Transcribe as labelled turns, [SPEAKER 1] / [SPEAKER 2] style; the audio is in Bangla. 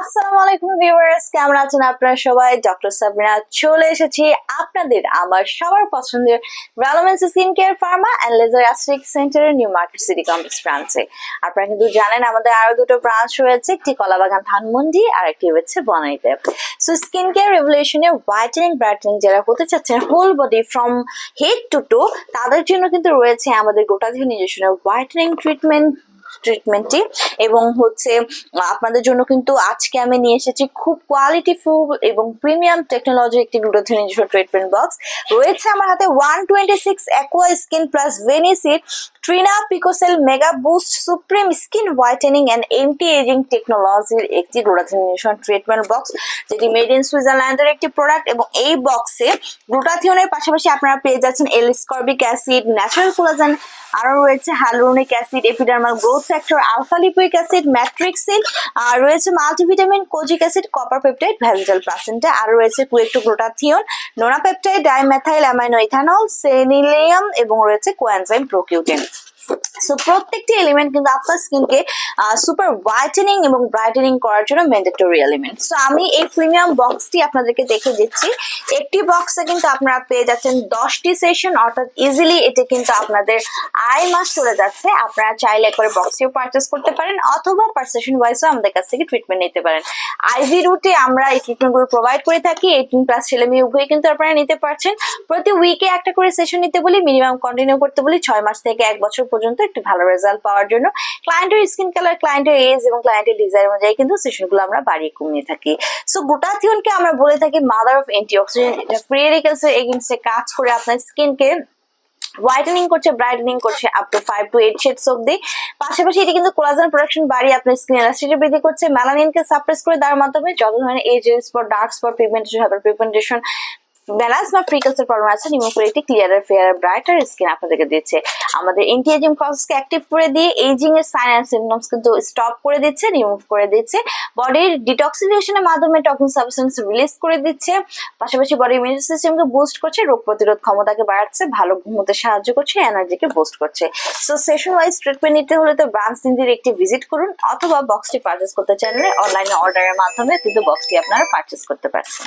[SPEAKER 1] আসসালামু আলাইকুম ভিউয়ার্স, কেমন আছেন আপনারা সবাই? ডক্টর সাবরিনা চলে এসেছি আপনাদের আমার সবার পছন্দের ভ্যালোমেন্স skin care pharma and laser aesthetic সেন্টারের নিউ মার্কেট সিটি কমপ্লেক্স ব্রাঞ্চে। আপনারা কিন্তু জানেন আমাদের আরো দুটো ব্রাঞ্চ রয়েছে, একটি কলাবাগান ধানমন্ডি আর একটি হচ্ছে বনানীতে। সো স্কিন কেয়ার রেভলিউশনে হোয়াইটেনিং ব্রাইটেনিং যারা হতে চাচ্ছেন whole body from head to toe, তাদের জন্য কিন্তু রয়েছে আমাদের গোটাধীন নিজস্ব হোয়াইটেনিং ট্রিটমেন্টটি। এবং হচ্ছে আপনাদের জন্য কিন্তু আজকে আমি নিয়ে এসেছি খুব কোয়ালিটিফুল এবং প্রিমিয়াম টেকনোলজি একটি গ্লুটাথিন নিজস্ব ট্রিটমেন্ট বক্স। রয়েছে আমার হাতে 126 অ্যাকোয়া স্কিন প্লাস ভেনিসিড ট্রিনা পিকোসেল mega boost supreme skin whitening and anti ageing টেকনোলজির একটি গ্লুটাথিন নিজস্ব ট্রিটমেন্ট বক্স, যেটি মেড ইন সুইজারল্যান্ডের একটি প্রোডাক্ট। এবং এই বক্সে গ্লুটাথিয়নের পাশাপাশি আপনারা পেয়ে যাচ্ছেন এল-স্করবিক অ্যাসিড, ন্যাচারাল কোলাজেন, আরো রয়েছে hyaluronic acid, epidermal growth factor, alpha lipoic acid, matrixin, আর রয়েছে multivitamin, kojic acid, copper peptide, vegetal placenta, আর রয়েছে কুয়েক্টো glutathione, nonapeptide, dimethyl amino ethanol, সেনিলিয়াম এবং রয়েছে কোএনজাইম প্রোকিউটিন। সো প্রত্যেকটি এলিমেন্ট কিন্তু আপনার স্কিনকে সুপার হোয়াইটেনিং এবং ব্রাইটেনিং করার জন্য ম্যান্ডেটরি এলিমেন্ট। সো আমি এই প্রিমিয়াম বক্সটি আপনাদেরকে দেখে দিচ্ছি। একটি বক্সে কিন্তু আপনারা পেয়ে যাচ্ছেন 10টি সেশন, অর্থাৎ ইজিলি এটা কিন্তু আপনাদের আড়াই মাস চলে যাচ্ছে। আপনারা চাইলে একবারে বক্সটিও পারচেস করতে পারেন অথবা পার সেশন ওয়াইজও আমাদের কাছ থেকে ট্রিটমেন্ট নিতে পারেন। আইভি রুটে আমরা এই ট্রিটমেন্টগুলো প্রোভাইড করে থাকি। 18+ ছেলে মেয়ে উভয়ই কিন্তু আপনারা নিতে পারছেন। প্রতি উইকে একটা করে সেশন নিতে বলি, মিনিমাম কন্টিনিউ করতে বলি 6 মাস থেকে 1 বছর পর্যন্ত একটি ভালো রেজাল্ট পাওয়ার জন্য। ক্লায়েন্টের স্কিন কালার, ক্লায়েন্টের এজ এবং ক্লায়েন্টের ডিজাইন অনুযায়ী কিন্তু সেশনগুলো আমরা বাড়িয়ে কমিয়ে থাকি। সো গ্লুটাথিয়নকে আমরা বলে থাকি মাদার অফ অ্যান্টিঅক্সিডেন্ট। এটা ফ্রি রেডিক্যালসের এগেইনস্টে কাজ করে আপনার স্কিনকে হোয়াইটেনিং করছে, ব্রাইটেনিং করছে আপ টু 5 to 8 শেডস অবধি। পাশাপাশি এটি কিন্তু কোলাজেন প্রোডাকশন বাড়িয়ে আপনার স্কিন এলাস্টিসিটি বৃদ্ধি করছে, মেলানিনকে সাপ্রেস করে দেওয়ার মাধ্যমে যত ধরনের age spot, dark spot, pigmentation, hyperpigmentation বা ফ্রিকলসের প্রবলেম আছে রিমুভ করে একটি ক্লিয়ার, ফেয়ার, ব্রাইটার স্কিন আপনাদেরকে দিচ্ছে। আমাদের এন্টি এজিং প্রসেসকে অ্যাক্টিভ করে দিয়ে এজিং এর সাইন এন্ড সিম্পটমস কিন্তু স্টপ করে দিচ্ছে, রিমুভ করে দিচ্ছে। বডির ডিটক্সিফিকেশনের মাধ্যমে টক্সিন সাবস্টেন্স রিলিজ করে দিচ্ছে। পাশাপাশি বডি ইমিউন সিস্টেমকে বুস্ট করছে, রোগ প্রতিরোধ ক্ষমতাকে বাড়াচ্ছে, ভালো ঘুমোতে সাহায্য করছে, এনার্জিকে বুস্ট করছে। সো সেশন ওয়াইজ ট্রিটমেন্ট নিতে হলে তো ব্রাঞ্চ তিনটির একটি ভিজিট করুন, অথবা বক্সটি পারচেস করতে চাইলে অনলাইনে অর্ডারের মাধ্যমে কিন্তু বক্সটি আপনারা পারচেস করতে পারছেন।